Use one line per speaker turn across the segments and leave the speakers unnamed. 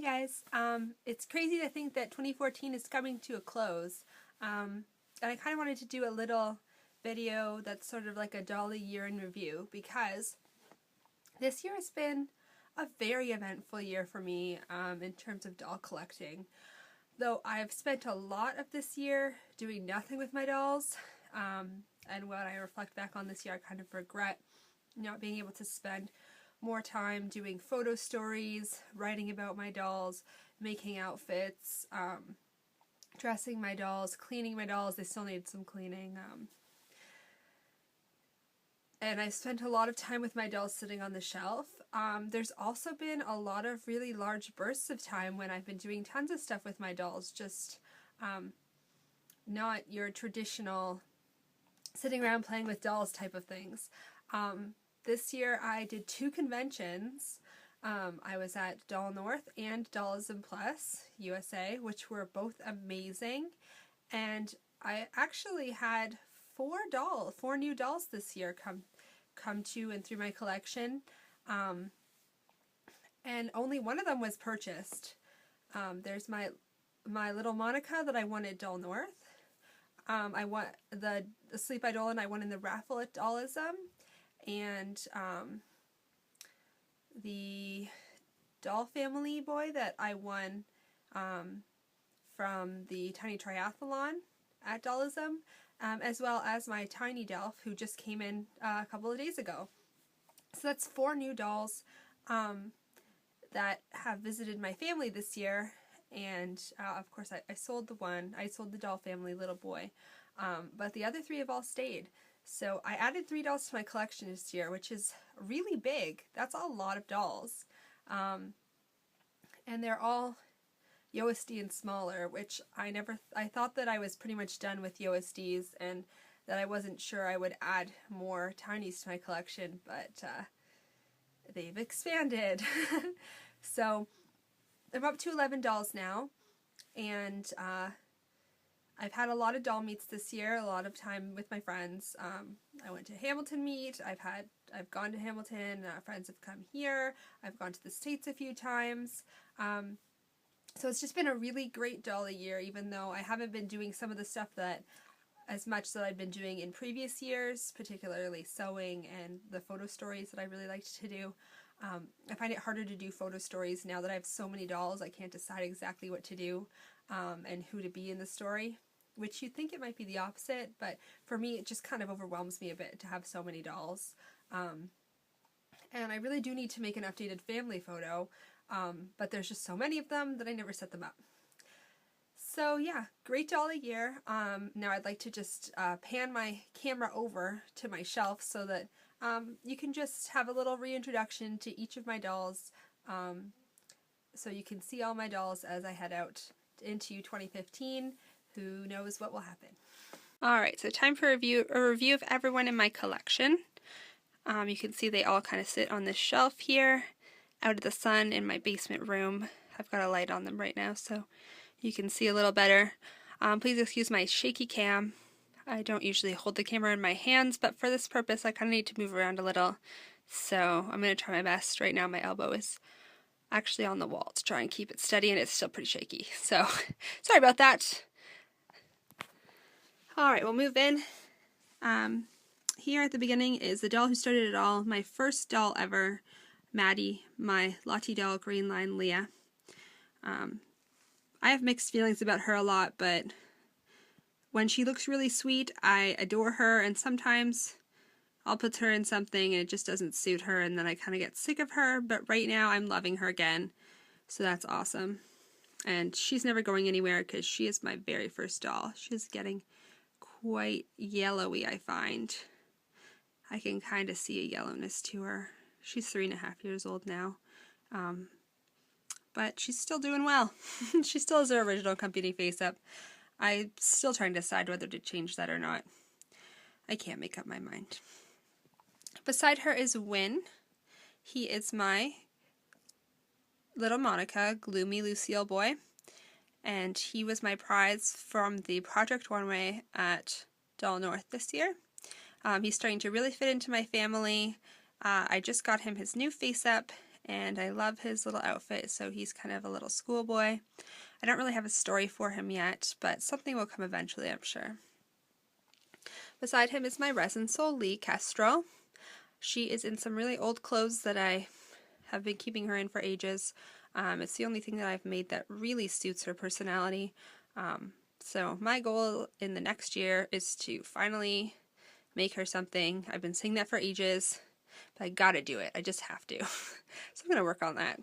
guys, it's crazy to think that 2014 is coming to a close, and I kind of wanted to do a little video that's sort of like a Dolly year in review, because this year has been a very eventful year for me in terms of doll collecting. Though I've spent a lot of this year doing nothing with my dolls, and when I reflect back on this year, I kind of regret not being able to spend more time doing photo stories, writing about my dolls, making outfits, dressing my dolls, cleaning my dolls. They still need some cleaning. And I spent a lot of time with my dolls sitting on the shelf. There's also been a lot of really large bursts of time when I've been doing tons of stuff with my dolls, just not your traditional sitting around playing with dolls type of things. This year I did 2 conventions. I was at Doll North and Dollism Plus USA, which were both amazing. And I actually had 4 new dolls this year come to and through my collection. And only one of them was purchased. There's my little Monica that I won at Doll North. I won the Sleep Idol, and I won in the raffle at Dollism. And the Doll Family boy that I won from the Tiny Triathlon at Dollism, as well as my Tiny Delph, who just came in a couple of days ago. So that's 4 new dolls that have visited my family this year, and of course I sold the Doll Family little boy, but the other 3 have all stayed. So I added 3 dolls to my collection this year, which is really big. That's a lot of dolls. And they're all USD and smaller, which I thought that I was pretty much done with USDs and that I wasn't sure I would add more tinies to my collection, but they've expanded. So I'm up to 11 dolls now, and I've had a lot of doll meets this year, a lot of time with my friends. I went to Hamilton meet. I've gone to Hamilton. Friends have come here. I've gone to the States a few times. So it's just been a really great Dolly year, even though I haven't been doing some of the stuff as much that I've been doing in previous years, particularly sewing and the photo stories that I really liked to do. I find it harder to do photo stories now that I have so many dolls. I can't decide exactly what to do and who to be in the story, which you'd think it might be the opposite, but for me it just kind of overwhelms me a bit to have so many dolls. And I really do need to make an updated family photo, but there's just so many of them that I never set them up. So yeah, great Dolly year. Now I'd like to just pan my camera over to my shelf so that you can just have a little reintroduction to each of my dolls, so you can see all my dolls as I head out into 2015. Who knows what will happen. Alright, so time for a review of everyone in my collection. You can see they all kind of sit on this shelf here, out of the sun in my basement room. I've got a light on them right now so you can see a little better. Please excuse my shaky cam. I don't usually hold the camera in my hands, but for this purpose I kind of need to move around a little. So I'm going to try my best. Right now my elbow is actually on the wall to try and keep it steady, and it's still pretty shaky. So sorry about that. Alright, we'll move in. Here at the beginning is the doll who started it all, my first doll ever, Maddie, my Lottie doll Green Line Leah. I have mixed feelings about her a lot, but when she looks really sweet, I adore her, and sometimes I'll put her in something and it just doesn't suit her, and then I kind of get sick of her, but right now I'm loving her again, so that's awesome. And she's never going anywhere because she is my very first doll. She's getting quite yellowy, I find. I can kind of see a yellowness to her. She's 3.5 years old now. But she's still doing well. She still has her original company face up. I'm still trying to decide whether to change that or not. I can't make up my mind. Beside her is Win. He is my little Monica, gloomy Lucille boy. And he was my prize from the Project One Way at Doll North this year. He's starting to really fit into my family. I just got him his new face up, and I love his little outfit, so he's kind of a little schoolboy. I don't really have a story for him yet, but something will come eventually, I'm sure. Beside him is my resin soul, Lee Kestrel. She is in some really old clothes that I have been keeping her in for ages. It's the only thing that I've made that really suits her personality. So my goal in the next year is to finally make her something. I've been saying that for ages, but I gotta do it. I just have to. So I'm gonna work on that.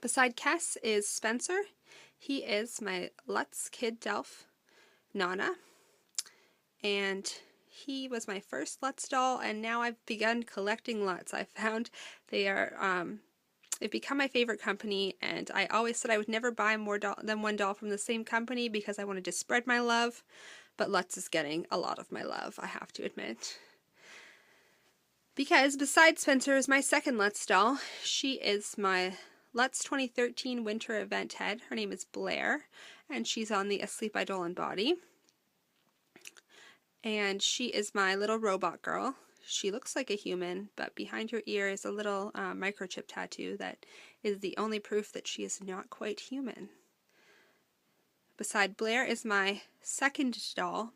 Beside Kess is Spencer. He is my Lutz Kid Delph Nana, and he was my first Lutz doll, and now I've begun collecting Lutz. I found they are, they've become my favorite company, and I always said I would never buy more than one doll from the same company because I wanted to spread my love, but Lutz is getting a lot of my love, I have to admit. Because besides Spencer is my second Lutz doll, she is my Lutz 2013 Winter Event Head. Her name is Blair, and she's on the Asleep Eidolon body. And she is my little robot girl. She looks like a human, but behind her ear is a little microchip tattoo that is the only proof that she is not quite human. Beside Blair is my second doll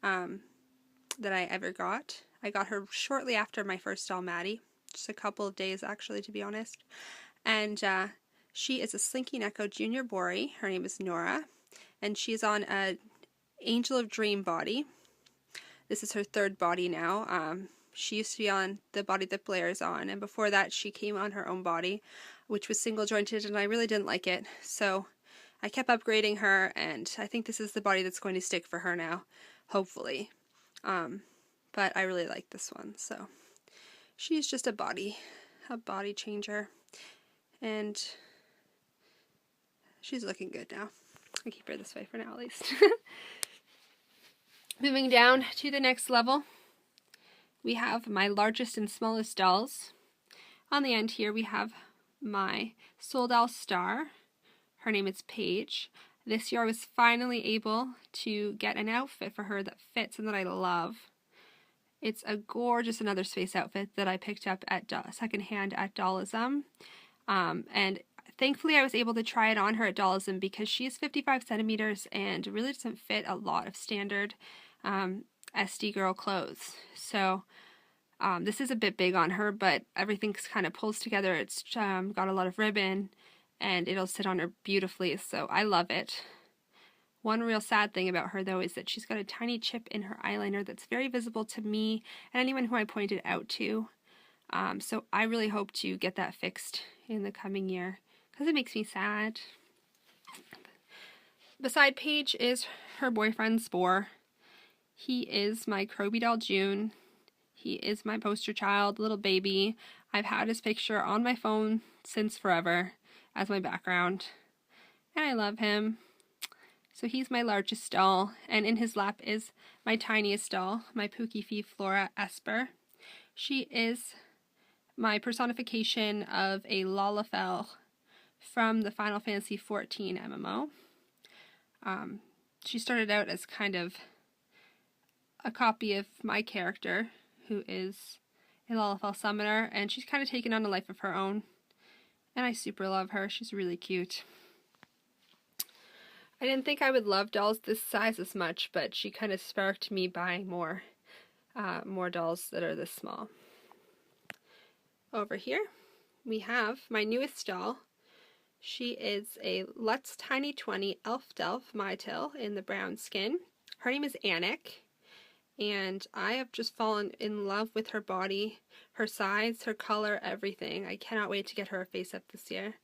that I ever got. I got her shortly after my first doll, Maddie. Just a couple of days, actually, to be honest. And she is a Slinky Neko Junior Bori. Her name is Nora. And she's on a Angel of Dream body. This is her third body now. She used to be on the body that Blair is on, and before that she came on her own body, which was single jointed, and I really didn't like it. So I kept upgrading her, and I think this is the body that's going to stick for her now, hopefully. But I really like this one, so she's just a body changer, and she's looking good now. I'll keep her this way for now, at least. Moving down to the next level, we have my largest and smallest dolls. On the end here we have my Soul Doll Star. Her name is Paige. This year I was finally able to get an outfit for her that fits and that I love. It's a gorgeous Another Space outfit that I picked up at secondhand at Dollism. And thankfully I was able to try it on her at Dollism because she's 55 centimeters and really doesn't fit a lot of standard SD girl clothes. So this is a bit big on her, but everything's kind of pulls together. It's got a lot of ribbon and it'll sit on her beautifully, so I love it. One real sad thing about her though is that she's got a tiny chip in her eyeliner that's very visible to me and anyone who I pointed out to. So I really hope to get that fixed in the coming year because it makes me sad. Beside Paige is her boyfriend Spore. He is my Kroby doll June. He is my poster child, little baby. I've had his picture on my phone since forever as my background, and I love him. So he's my largest doll, and in his lap is my tiniest doll, my Pookie Fee Flora Esper. She is my personification of a Lalafell from the Final Fantasy XIV MMO. She started out as kind of a copy of my character, who is a Lalafell summoner, and she's kind of taken on a life of her own, and I super love her. She's really cute. I didn't think I would love dolls this size as much, but she kind of sparked me buying more dolls that are this small. Over here, we have my newest doll. She is a Lutz Tiny 20 Elf Delph Mytil in the brown skin. Her name is Anik, and I have just fallen in love with her body, her size, her color, everything. I cannot wait to get her a face-up this year.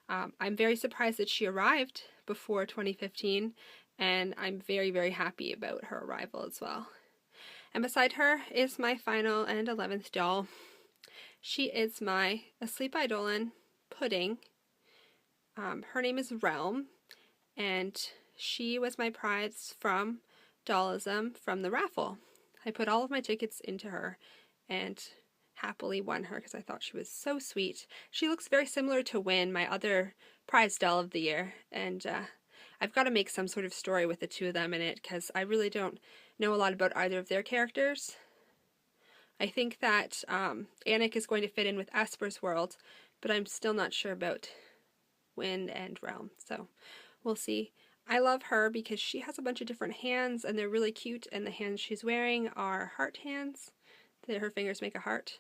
I'm very surprised that she arrived before 2015, and I'm very, very happy about her arrival as well. And beside her is my final and 11th doll. She is my Asleep Eidolon Pudding. Her name is Realm, and she was my prize from Dollism from the raffle. I put all of my tickets into her and happily won her because I thought she was so sweet. She looks very similar to Wynn, my other prize doll of the year, and I've got to make some sort of story with the two of them in it because I really don't know a lot about either of their characters. I think that Anik is going to fit in with Esper's world but I'm still not sure about Wind and Realm, so we'll see. I love her because she has a bunch of different hands and they're really cute, and the hands she's wearing are heart hands. Her fingers make a heart.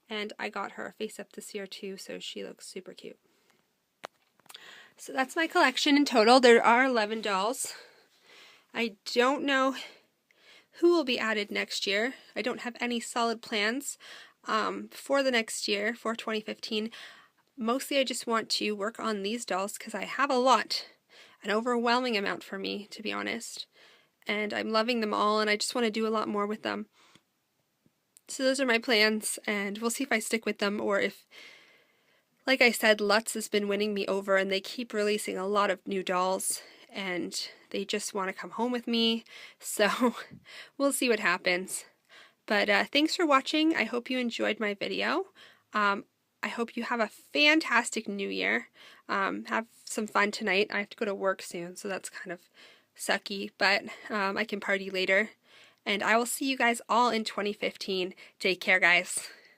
And I got her a face up this year too, so she looks super cute. So that's my collection in total. There are 11 dolls. I don't know who will be added next year. I don't have any solid plans for the next year, for 2015. Mostly I just want to work on these dolls because I have a lot. An overwhelming amount for me, to be honest. And I'm loving them all, and I just want to do a lot more with them. So those are my plans, and we'll see if I stick with them, or if, like I said, Lutz has been winning me over, and they keep releasing a lot of new dolls, and they just want to come home with me, so we'll see what happens. But thanks for watching. I hope you enjoyed my video. I hope you have a fantastic new year. Have some fun tonight. I have to go to work soon, so that's kind of sucky, but I can party later. And I will see you guys all in 2015. Take care, guys.